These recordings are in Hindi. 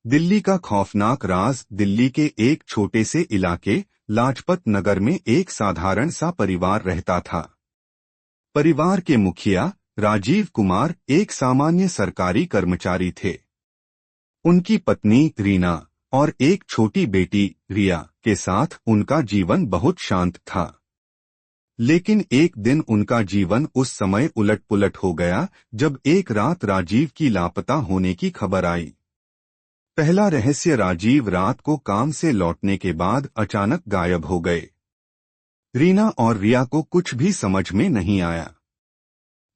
दिल्ली का खौफनाक राज। दिल्ली के एक छोटे से इलाके लाजपत नगर में एक साधारण सा परिवार रहता था। परिवार के मुखिया राजीव कुमार एक सामान्य सरकारी कर्मचारी थे। उनकी पत्नी रीना और एक छोटी बेटी रिया के साथ उनका जीवन बहुत शांत था। लेकिन एक दिन उनका जीवन उस समय उलट-पुलट हो गया जब एक रात राजीव की लापता होने की खबर आई। पहला रहस्य, राजीव रात को काम से लौटने के बाद अचानक गायब हो गए। रीना और रिया को कुछ भी समझ में नहीं आया।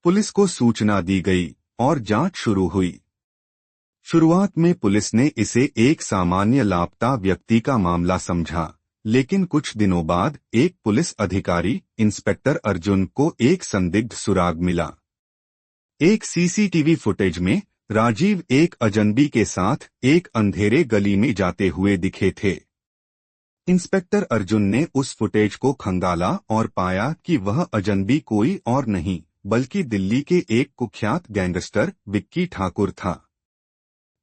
पुलिस को सूचना दी गई और जांच शुरू हुई। शुरुआत में पुलिस ने इसे एक सामान्य लापता व्यक्ति का मामला समझा, लेकिन कुछ दिनों बाद एक पुलिस अधिकारी इंस्पेक्टर अर्जुन को एक संदिग्ध सुराग मिला। एक सीसीटीवी फुटेज में राजीव एक अजनबी के साथ एक अंधेरे गली में जाते हुए दिखे थे। इंस्पेक्टर अर्जुन ने उस फुटेज को खंगाला और पाया कि वह अजनबी कोई और नहीं बल्कि दिल्ली के एक कुख्यात गैंगस्टर विक्की ठाकुर था।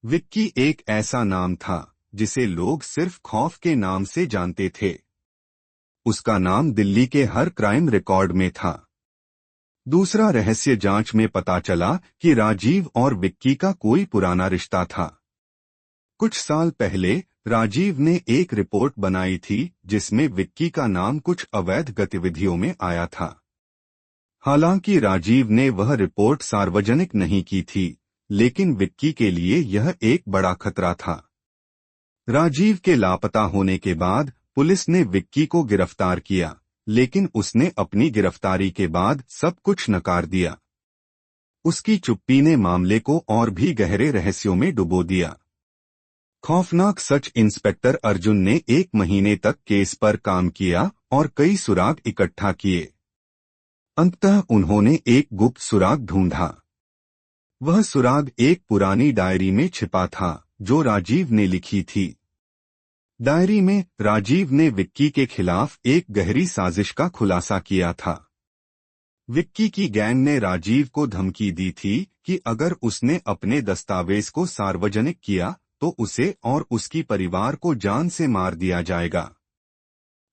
विक्की एक ऐसा नाम था जिसे लोग सिर्फ खौफ के नाम से जानते थे। उसका नाम दिल्ली के हर क्राइम रिकॉर्ड में था। दूसरा रहस्य, जांच में पता चला कि राजीव और विक्की का कोई पुराना रिश्ता था। कुछ साल पहले राजीव ने एक रिपोर्ट बनाई थी जिसमें विक्की का नाम कुछ अवैध गतिविधियों में आया था। हालांकि राजीव ने वह रिपोर्ट सार्वजनिक नहीं की थी, लेकिन विक्की के लिए यह एक बड़ा खतरा था। राजीव के लापता होने के बाद पुलिस ने विक्की को गिरफ्तार किया, लेकिन उसने अपनी गिरफ्तारी के बाद सब कुछ नकार दिया। उसकी चुप्पी ने मामले को और भी गहरे रहस्यों में डुबो दिया। खौफनाक सच, इंस्पेक्टर अर्जुन ने 1 महीने तक केस पर काम किया और कई सुराग इकट्ठा किए। अंततः उन्होंने एक गुप्त सुराग ढूंढा। वह सुराग एक पुरानी डायरी में छिपा था जो राजीव ने लिखी थी। डायरी में राजीव ने विक्की के खिलाफ एक गहरी साजिश का खुलासा किया था। विक्की की गैंग ने राजीव को धमकी दी थी कि अगर उसने अपने दस्तावेज को सार्वजनिक किया तो उसे और उसकी परिवार को जान से मार दिया जाएगा।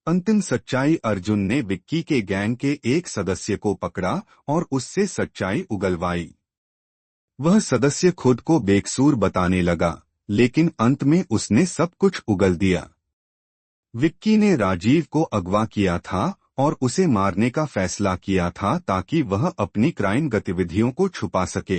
अंतिम सच्चाई, अर्जुन ने विक्की के गैंग के एक सदस्य को पकड़ा और उससे सच्चाई उगलवाई। वह सदस्य खुद को बेकसूर बताने लगा, लेकिन अंत में उसने सब कुछ उगल दिया। विक्की ने राजीव को अगवा किया था और उसे मारने का फैसला किया था ताकि वह अपनी क्राइम गतिविधियों को छुपा सके।